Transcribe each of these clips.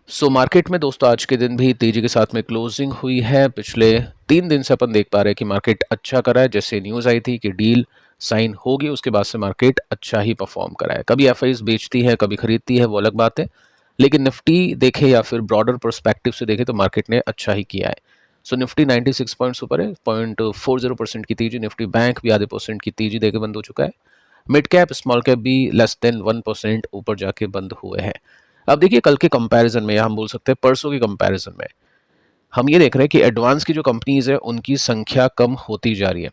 Market में दोस्तों आज के दिन भी तेजी के साथ में क्लोजिंग हुई है। पिछले 3 दिन से अपन देख पा रहे हैं कि मार्केट अच्छा करा है। जैसे न्यूज़ आई थी कि डील साइन होगी, उसके बाद से मार्केट अच्छा ही परफॉर्म करा है। कभी एफआईज बेचती है, कभी खरीदती है, वो अलग बात है। लेकिन निफ्टी देखे या फिर ब्रॉडर पर्सपेक्टिव से देखे तो मार्केट ने अच्छा ही किया है। निफ्टी 96 पॉइंट्स ऊपर है, 0.40% की तेजी। निफ्टी बैंक भी आधे परसेंट की तेजी देके बंद हो चुका है। मिड कैप स्मॉल कैप भी लेस देन 1% ऊपर जाके बंद हुए हैं। अब देखिए कल के कंपैरिजन में, या हम बोल सकते हैं परसों के कंपैरिजन में, हम ये देख रहे हैं कि एडवांस की जो कंपनीज है उनकी संख्या कम होती जा रही है।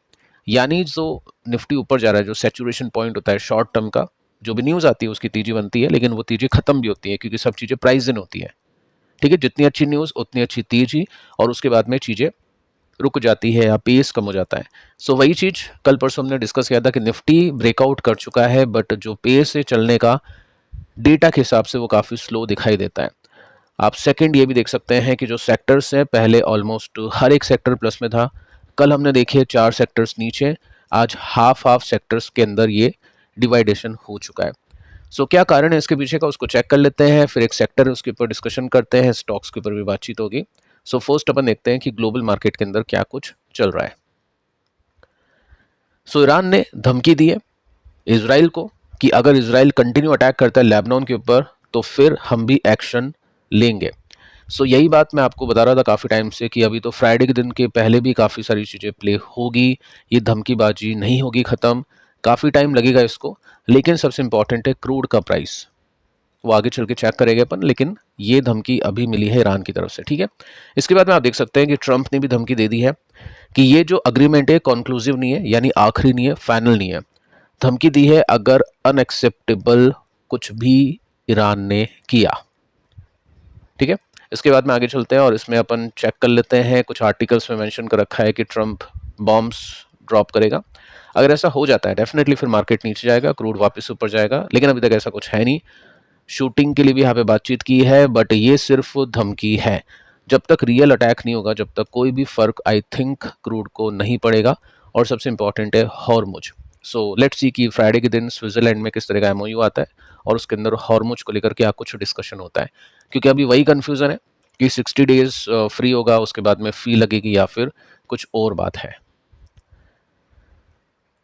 यानी जो निफ्टी ऊपर जा रहा है, जो सैचुरेशन पॉइंट होता है शॉर्ट टर्म का, जो भी न्यूज़ आती है उसकी तेजी बनती है, लेकिन वो तेजी खत्म भी होती है क्योंकि सब चीज़ें प्राइस इन होती है। ठीक है, जितनी अच्छी न्यूज़ उतनी अच्छी तेजी, और उसके बाद में चीज़ें रुक जाती है या पेस कम हो जाता है। वही चीज़ कल परसों हमने डिस्कस किया था कि निफ्टी ब्रेकआउट कर चुका है, बट जो पेस है चलने का डेटा के हिसाब से वो काफ़ी स्लो दिखाई देता है। आप सेकंड ये भी देख सकते हैं कि जो सेक्टर्स हैं, पहले ऑलमोस्ट हर एक सेक्टर प्लस में था। कल हमने देखिए 4 सेक्टर्स नीचे, आज हाफ हाफ सेक्टर्स के अंदर ये डिवाइडेशन हो चुका है। क्या कारण है इसके पीछे का, उसको चेक कर लेते हैं, फिर एक सेक्टर है उसके ऊपर डिस्कशन करते हैं, स्टॉक्स के ऊपर भी बातचीत होगी। फर्स्ट अपन देखते हैं कि ग्लोबल मार्केट के अंदर क्या कुछ चल रहा है। ईरान ने धमकी दी है इसराइल को कि अगर इसराइल कंटिन्यू अटैक करता है लेबनान के ऊपर तो फिर हम भी एक्शन लेंगे। यही बात मैं आपको बता रहा था काफ़ी टाइम से कि अभी तो फ्राइडे के दिन के पहले भी काफ़ी सारी चीज़ें प्ले होगी, ये धमकीबाजी नहीं होगी ख़त्म, काफ़ी टाइम लगेगा इसको। लेकिन सबसे इंपॉर्टेंट है क्रूड का प्राइस, वो आगे चल के चेक करेंगे अपन, लेकिन ये धमकी अभी मिली है ईरान की तरफ से। ठीक है, इसके बाद में आप देख सकते हैं कि ट्रंप ने भी धमकी दे दी है कि ये जो अग्रीमेंट है कॉन्क्लूसिव नहीं है, यानी आखिरी नहीं है, फाइनल नहीं है। धमकी दी है अगर अनएक्सेप्टेबल कुछ भी ईरान ने किया। ठीक है, इसके बाद में आगे चलते हैं और इसमें अपन चेक कर लेते हैं। कुछ आर्टिकल्स में मेंशन कर रखा है कि ट्रंप बॉम्ब्स ड्रॉप करेगा। अगर ऐसा हो जाता है डेफिनेटली फिर मार्केट नीचे जाएगा, क्रूड वापस ऊपर जाएगा, लेकिन अभी तक ऐसा कुछ है नहीं। शूटिंग के लिए भी यहाँ पे बातचीत की है, बट ये सिर्फ धमकी है। जब तक रियल अटैक नहीं होगा, जब तक कोई भी फर्क आई थिंक क्रूड को नहीं पड़ेगा। और सबसे इंपॉर्टेंट है हॉर्मुज। लेट्स सी कि फ्राइडे के दिन स्विट्जरलैंड में किस तरह का एमओयू आता है और उसके अंदर हॉर्मुज को लेकर क्या कुछ डिस्कशन होता है, क्योंकि अभी वही कंफ्यूजन है कि 60 डेज फ्री होगा, उसके बाद में फी लगेगी या फिर कुछ और बात है।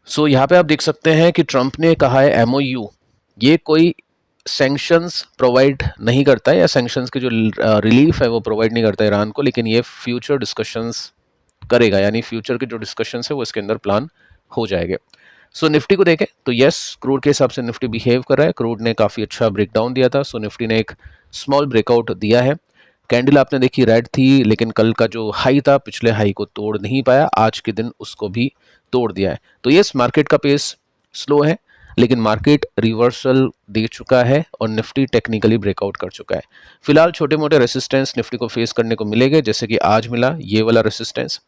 यहाँ पे आप देख सकते हैं कि ट्रंप ने कहा है एमओयू ये कोई सैंक्शंस प्रोवाइड नहीं करता है, या सैंक्शंस की जो रिलीफ है वो प्रोवाइड नहीं करता ईरान को, लेकिन ये फ्यूचर डिस्कशंस करेगा, यानी फ्यूचर के जो डिस्कशंस है वो इसके अंदर प्लान हो जाएंगे। निफ्टी को देखें तो यस, क्रूड के हिसाब से निफ्टी बिहेव कर रहा है। क्रूड ने काफ़ी अच्छा ब्रेकडाउन दिया था, निफ्टी ने एक स्मॉल ब्रेकआउट दिया है। कैंडल आपने देखी रेड थी, लेकिन कल का जो हाई था पिछले हाई को तोड़ नहीं पाया, आज के दिन उसको भी तोड़ दिया है। तो यस, मार्केट का पेस स्लो है, लेकिन मार्केट रिवर्सल दे चुका है और निफ्टी टेक्निकली ब्रेकआउट कर चुका है। फिलहाल छोटे मोटे रेसिस्टेंस निफ्टी को फेस करने को मिलेंगे, जैसे कि आज मिला ये वाला रेसिस्टेंस,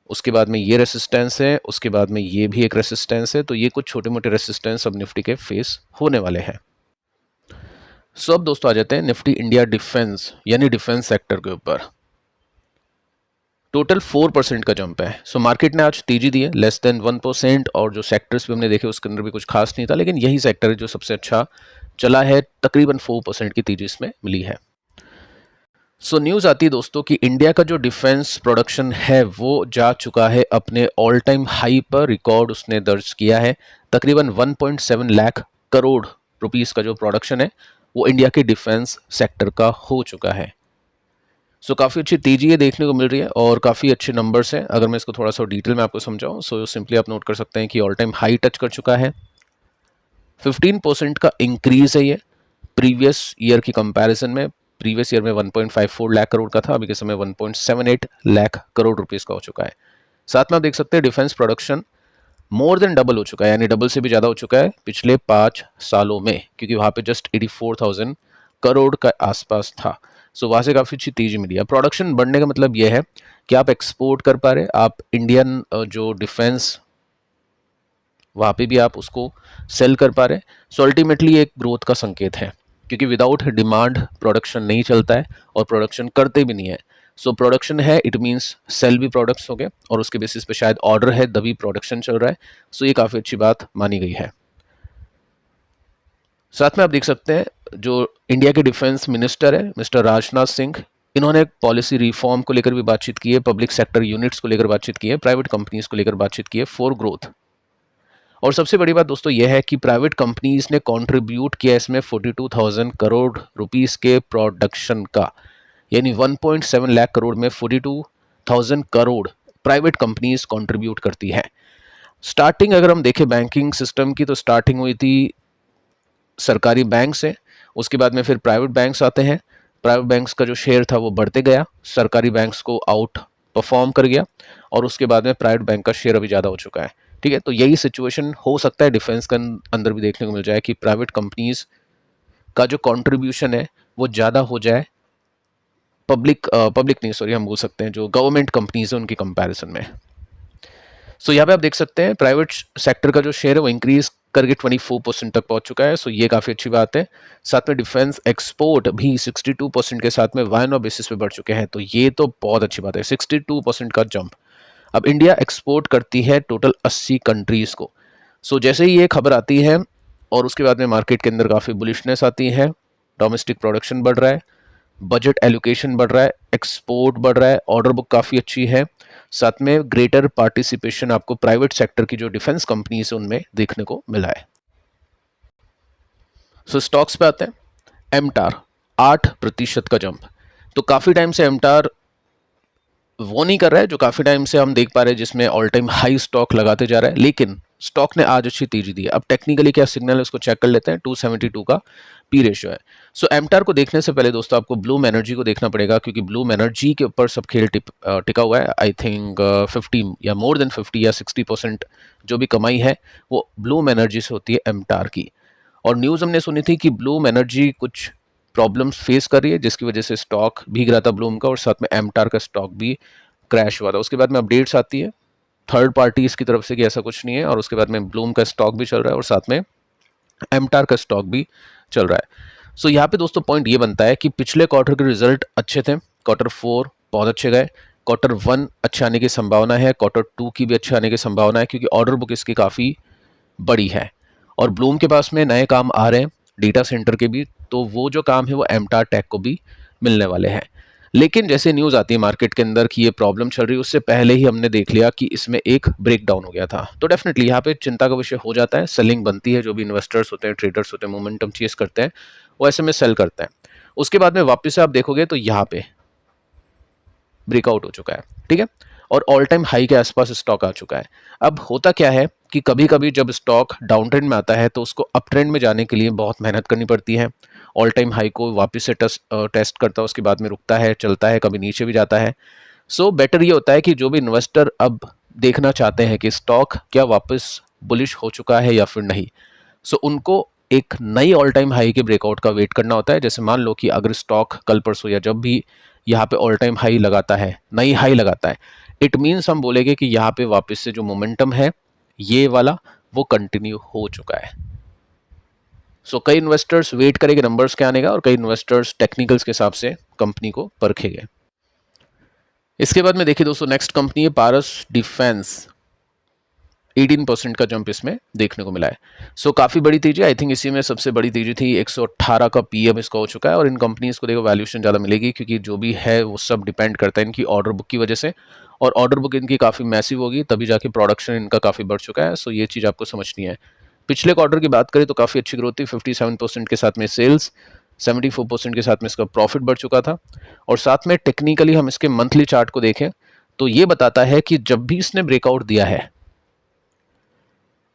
उसके बाद में ये रेसिस्टेंस है, उसके बाद में ये भी एक रेसिस्टेंस है। तो ये कुछ छोटे मोटे रेसिस्टेंस अब निफ्टी के फेस होने वाले हैं। अब दोस्तों आ जाते हैं निफ्टी इंडिया डिफेंस यानी डिफेंस सेक्टर के ऊपर। टोटल 4% का जंप है। मार्केट ने आज तेजी दी है लेस देन 1%, और जो सेक्टर्स भी हमने देखे उसके अंदर भी कुछ खास नहीं था, लेकिन यही सेक्टर है जो सबसे अच्छा चला है, तकरीबन 4% की तेजी इसमें मिली है। न्यूज़ आती है दोस्तों कि इंडिया का जो डिफेंस प्रोडक्शन है वो जा चुका है अपने ऑल टाइम हाई पर, रिकॉर्ड उसने दर्ज किया है। तकरीबन 1.7 लाख करोड़ रुपीस का जो प्रोडक्शन है वो इंडिया के डिफेंस सेक्टर का हो चुका है। काफ़ी अच्छी तेजी है देखने को मिल रही है और काफ़ी अच्छे नंबर्स हैं। अगर मैं इसको थोड़ा सा डिटेल में आपको समझाऊं, सिंपली आप नोट कर सकते हैं कि ऑल टाइम हाई टच कर चुका है। 15% का इंक्रीज है ये प्रीवियस ईयर की कंपैरिजन में। प्रीवियस ईयर में 1.54 लाख करोड़ का था, अभी के समय 1.78 लाख करोड़ रुपीस का हो चुका है। साथ में आप देख सकते हैं defence production more than double हो चुका है, यानी डबल से भी ज़्यादा हो चुका है पिछले 5 सालों में, क्योंकि वहाँ पे जस्ट 84,000 करोड़ का आसपास था। वहाँ से काफ़ी अच्छी तेजी मिली है। प्रोडक्शन बढ़ने का मतलब यह है कि आप एक्सपोर्ट कर पा रहे, आप इंडियन जो डिफेंस वहाँ पे भी आप उसको सेल कर पा रहे। अल्टीमेटली एक ग्रोथ का संकेत है, क्योंकि विदाउट डिमांड प्रोडक्शन नहीं चलता है और प्रोडक्शन करते भी नहीं है। प्रोडक्शन है, इट मीन्स सेल भी प्रोडक्ट्स हो गए और उसके बेसिस पे शायद ऑर्डर है तभी प्रोडक्शन चल रहा है। ये काफ़ी अच्छी बात मानी गई है। साथ में आप देख सकते हैं जो इंडिया के डिफेंस मिनिस्टर है मिस्टर राजनाथ सिंह, इन्होंने पॉलिसी रिफॉर्म को लेकर भी बातचीत की है, पब्लिक सेक्टर यूनिट्स को लेकर बातचीत की है, प्राइवेट कंपनीज को लेकर बातचीत की है फॉर ग्रोथ। और सबसे बड़ी बात दोस्तों यह है कि प्राइवेट कंपनीज ने कंट्रीब्यूट किया इसमें 42,000 करोड़ रुपीस के प्रोडक्शन का, यानी 1.7 लाख करोड़ में 42,000 करोड़ प्राइवेट कंपनीज कंट्रीब्यूट करती है। स्टार्टिंग अगर हम देखें बैंकिंग सिस्टम की, तो स्टार्टिंग हुई थी सरकारी बैंक से, उसके बाद में फिर प्राइवेट बैंक्स आते हैं। प्राइवेट बैंक्स का जो शेयर था वो बढ़ते गया, सरकारी बैंक्स को आउट परफॉर्म कर गया, और उसके बाद में प्राइवेट बैंक का शेयर अभी ज़्यादा हो चुका है। ठीक है, तो यही सिचुएशन हो सकता है डिफेंस के अंदर भी देखने को मिल जाए कि प्राइवेट कंपनीज का जो कंट्रीब्यूशन है वो ज़्यादा हो जाए पब्लिक नहीं, सॉरी, हम बोल सकते हैं जो गवर्नमेंट कंपनीज है उनकी कंपैरिजन में। सो यहाँ पे आप देख सकते हैं प्राइवेट सेक्टर का जो शेयर है वो इंक्रीज करके 24% तक पहुंच चुका है। सो ये काफ़ी अच्छी बात है। साथ में डिफेंस एक्सपोर्ट भी 62% के साथ में वायन बेसिस पे बढ़ चुके हैं, तो ये तो बहुत अच्छी बात है, 62% का जंप। अब इंडिया एक्सपोर्ट करती है टोटल 80 कंट्रीज़ को। सो जैसे ही ये खबर आती है और उसके बाद में मार्केट के अंदर काफ़ी बुलिशनेस आती है, डोमेस्टिक प्रोडक्शन बढ़ रहा है, बजट एलोकेशन बढ़ रहा है, एक्सपोर्ट बढ़ रहा है, ऑर्डर बुक काफ़ी अच्छी है, साथ में ग्रेटर पार्टिसिपेशन आपको प्राइवेट सेक्टर की जो डिफेंस कंपनीज है उनमें देखने को मिला है। सो स्टॉक्स पे आते हैं। एमटार 8% का जंप। तो काफ़ी टाइम से एमटार वो नहीं कर रहा है जो काफ़ी टाइम से हम देख पा रहे हैं, जिसमें ऑल टाइम हाई स्टॉक लगाते जा रहा है, लेकिन स्टॉक ने आज अच्छी तेजी दी है। अब टेक्निकली क्या सिग्नल है उसको चेक कर लेते हैं। 272 का पी रेशियो है। सो एमटार को देखने से पहले दोस्तों आपको ब्लूम एनर्जी को देखना पड़ेगा, क्योंकि ब्लूम एनर्जी के ऊपर सब खेल टिका हुआ है। आई थिंक 50 या मोर देन 50 या 60% जो भी कमाई है वो ब्लूम एनर्जी से होती है एमटार की। और न्यूज़ हमने सुनी थी कि ब्लूम एनर्जी कुछ प्रॉब्लम्स फेस कर रही है, जिसकी वजह से स्टॉक भीग रहा था ब्लूम का, और साथ में एमटार का स्टॉक भी क्रैश हुआ था। उसके बाद में अपडेट्स आती है थर्ड पार्टीज की तरफ से कि ऐसा कुछ नहीं है, और उसके बाद में ब्लूम का स्टॉक भी चल रहा है और साथ में एमटार का स्टॉक भी चल रहा है। सो यहाँ पे दोस्तों पॉइंट ये बनता है कि पिछले क्वार्टर के रिजल्ट अच्छे थे, क्वार्टर 4 बहुत अच्छे गए, क्वार्टर 1 अच्छे आने की संभावना है, क्वार्टर 2 की भी अच्छे आने की संभावना है, क्योंकि ऑर्डर बुक इसकी काफ़ी बड़ी है और ब्लूम के पास में नए काम आ रहे हैं डेटा सेंटर के भी, तो वो जो काम है वो एमटार टेक को भी मिलने वाले हैं। लेकिन जैसे न्यूज़ आती है मार्केट के अंदर कि ये प्रॉब्लम चल रही है, उससे पहले ही हमने देख लिया कि इसमें एक ब्रेक डाउन हो गया था, तो डेफिनेटली यहाँ पे चिंता का विषय हो जाता है। सेलिंग बनती है, जो भी इन्वेस्टर्स होते हैं, ट्रेडर्स होते हैं, मोमेंटम चेस करते हैं, वो ऐसे में सेल करते हैं। उसके बाद में वापस से आप देखोगे तो यहाँ पे ब्रेकआउट हो चुका है, ठीक है, और ऑल टाइम हाई के आसपास स्टॉक आ चुका है। अब होता क्या है कि कभी कभी जब स्टॉक डाउन ट्रेंड में आता है तो उसको अप ट्रेंड में जाने के लिए बहुत मेहनत करनी पड़ती है। ऑल टाइम हाई को वापस से टेस्ट करता है, उसके बाद में रुकता है, चलता है, कभी नीचे भी जाता है। सो बेटर ये होता है कि जो भी इन्वेस्टर अब देखना चाहते हैं कि स्टॉक क्या वापस बुलिश हो चुका है या फिर नहीं, सो उनको एक नई ऑल टाइम हाई के ब्रेकआउट का वेट करना होता है। जैसे मान लो कि अगर स्टॉक कल परसों या जब भी यहाँ पे ऑल टाइम हाई लगाता है, नई हाई लगाता है, इट मीन्स हम बोलेंगे कि यहाँ पे वापस से जो मोमेंटम है ये वाला वो कंटिन्यू हो चुका है। सो कई इन्वेस्टर्स वेट करेंगे नंबर्स के आने का, और कई इन्वेस्टर्स टेक्निकल्स के हिसाब से कंपनी को परखेंगे। इसके बाद में देखिए दोस्तों, नेक्स्ट कंपनी है पारस डिफेंस। 18% का जंप इसमें देखने को मिला है। सो काफ़ी बड़ी तेजी, आई थिंक इसी में सबसे बड़ी तेजी थी। 118 का पीएम इसका हो चुका है, और इन कंपनीज को देखो वैल्यूएशन ज़्यादा मिलेगी, क्योंकि जो भी है वो सब डिपेंड करता है इनकी ऑर्डर बुक की वजह से, और ऑर्डर बुक इनकी काफ़ी मैसिव होगी तभी जाके प्रोडक्शन इनका काफ़ी बढ़ चुका है। सो ये चीज़ आपको समझनी है। पिछले क्वार्टर की बात करें तो काफ़ी अच्छी ग्रोथ थी, 57% के साथ में सेल्स, 74% के साथ में इसका प्रॉफिट बढ़ चुका था। और साथ में टेक्निकली हम इसके मंथली चार्ट को देखें तो ये बताता है कि जब भी इसने ब्रेकआउट दिया है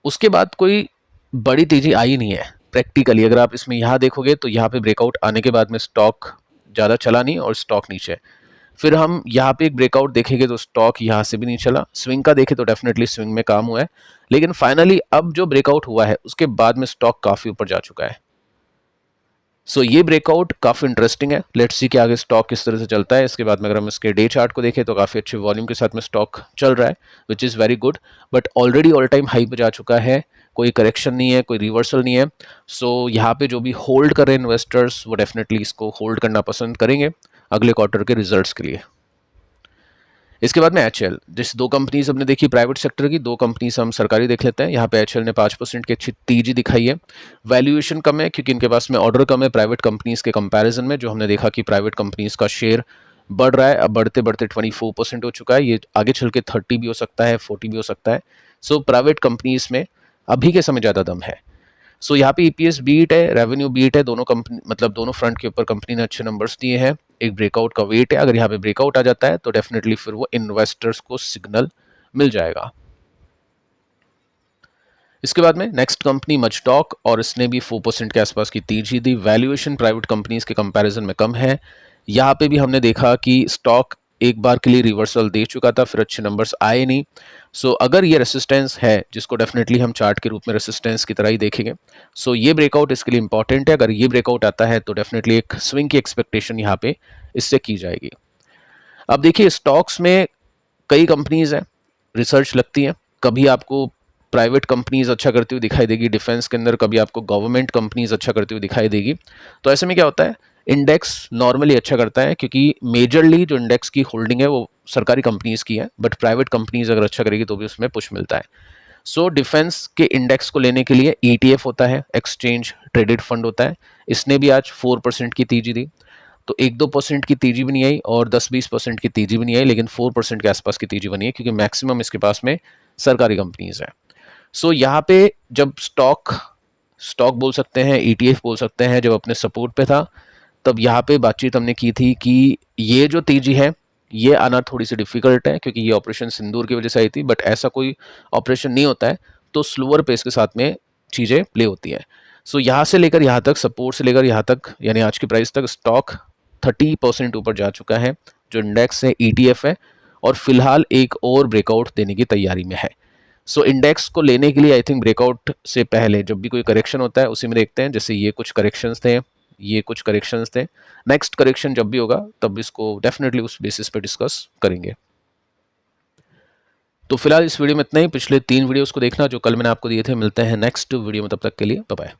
उसके बाद कोई बड़ी तेजी आई नहीं है। प्रैक्टिकली अगर आप इसमें यहाँ देखोगे तो यहाँ पे ब्रेकआउट आने के बाद में स्टॉक ज़्यादा चला नहीं और स्टॉक नीचे। फिर हम यहाँ पे एक ब्रेकआउट देखेंगे तो स्टॉक यहाँ से भी नहीं चला। स्विंग का देखें तो डेफिनेटली स्विंग में काम हुआ है, लेकिन फाइनली अब जो ब्रेकआउट हुआ है उसके बाद में स्टॉक काफ़ी ऊपर जा चुका है। सो ये ब्रेकआउट काफ़ी इंटरेस्टिंग है। लेट्स सी कि आगे स्टॉक किस तरह से चलता है। इसके बाद में अगर हम इसके डे चार्ट को देखें तो काफ़ी अच्छे वॉल्यूम के साथ में स्टॉक चल रहा है, which is very good, but already all time high पे जा चुका है, कोई करेक्शन नहीं है, कोई रिवर्सल नहीं है। सो यहाँ पे जो भी होल्ड कर रहे हैं इन्वेस्टर्स वो डेफिनेटली इसको होल्ड करना पसंद करेंगे अगले क्वार्टर के रिजल्ट्स के लिए। इसके बाद में एचएल, जिस दो कंपनीज हमने देखी प्राइवेट सेक्टर की, दो कंपनीज हम सरकारी देख लेते हैं। यहाँ पे एचएल ने 5% की अच्छी तेजी दिखाई है। वैल्यूएशन कम है क्योंकि इनके पास में ऑर्डर कम है प्राइवेट कंपनीज के कंपैरिजन में, जो हमने देखा कि प्राइवेट कंपनीज का शेयर बढ़ रहा है, अब बढ़ते बढ़ते 24% हो चुका है। ये आगे चल के 30 भी हो सकता है, 40 भी हो सकता है। सो प्राइवेट कंपनीज में अभी के समय ज़्यादा दम है। सो यहाँ पे ईपीएस बीट है, रेवेन्यू बीट है, दोनों कंपनी मतलब दोनों फ्रंट के ऊपर कंपनी ने अच्छे नंबर्स दिए हैं। एक ब्रेकआउट का वेट है, अगर यहाँ पे ब्रेकआउट आ जाता है तो डेफिनेटली फिर वो इन्वेस्टर्स को सिग्नल मिल जाएगा। इसके बाद में नेक्स्ट कंपनी मचडॉक, और इसने भी 4% के आसपास की तेजी दी। वैल्यूएशन प्राइवेट कंपनीज के कंपैरिजन में कम है। यहाँ पे भी हमने देखा कि स्टॉक एक बार के लिए रिवर्सल दे चुका था, फिर अच्छे नंबर्स आए नहीं। सो अगर ये रेसिस्टेंस है, जिसको डेफिनेटली हम चार्ट के रूप में रेसिस्टेंस की तरह ही देखेंगे, सो ये ब्रेकआउट इसके लिए इंपॉर्टेंट है। अगर ये ब्रेकआउट आता है तो डेफिनेटली एक स्विंग की एक्सपेक्टेशन यहाँ पे इससे की जाएगी। अब देखिए स्टॉक्स में कई कंपनीज हैं, रिसर्च लगती है, कभी आपको प्राइवेट कंपनीज अच्छा करती हुई दिखाई देगी डिफेंस के अंदर, कभी आपको गवर्नमेंट कंपनीज अच्छा करती हुई दिखाई देगी। तो ऐसे में क्या होता है, इंडेक्स नॉर्मली अच्छा करता है क्योंकि मेजरली जो इंडेक्स की होल्डिंग है वो सरकारी कंपनीज की है, बट प्राइवेट कंपनीज अगर अच्छा करेगी तो भी उसमें पुश मिलता है। सो डिफेंस के इंडेक्स को लेने के लिए ईटीएफ होता है, एक्सचेंज ट्रेडेड फंड होता है। इसने भी आज 4% की तेजी दी। तो 1-2% की तेजी भी नहीं आई और 10-20% की तेजी भी नहीं आई, लेकिन 4% के आसपास की तेजी बनी है क्योंकि मैक्सिमम इसके पास में सरकारी कंपनीज हैं। सो यहाँ पे जब स्टॉक स्टॉक बोल सकते हैं, ईटीएफ बोल सकते हैं, जब अपने सपोर्ट पे था, तब यहाँ पे बातचीत हमने की थी कि ये जो तेजी है ये आना थोड़ी सी डिफिकल्ट है क्योंकि ये ऑपरेशन सिंदूर की वजह से आई थी, बट ऐसा कोई ऑपरेशन नहीं होता है, तो स्लोअर पेस के साथ में चीज़ें प्ले होती हैं। सो यहाँ से लेकर यहाँ तक, सपोर्ट से लेकर यहाँ तक, यानी आज की प्राइस तक स्टॉक 30% ऊपर जा चुका है। जो इंडेक्स है ईटीएफ है, और फिलहाल एक और ब्रेकआउट देने की तैयारी में है। सो इंडेक्स को लेने के लिए आई थिंक ब्रेकआउट से पहले जब भी कोई करेक्शन होता है उसी में देखते हैं, जैसे ये कुछ करेक्शंस थे, ये कुछ करेक्शंस थे। नेक्स्ट करेक्शन जब भी होगा तब इसको डेफिनेटली उस बेसिस पे डिस्कस करेंगे। तो फिलहाल इस वीडियो में इतना ही। पिछले 3 वीडियोस को देखना जो कल मैंने आपको दिए थे। मिलते हैं नेक्स्ट वीडियो में, तब तक के लिए बाय बाय।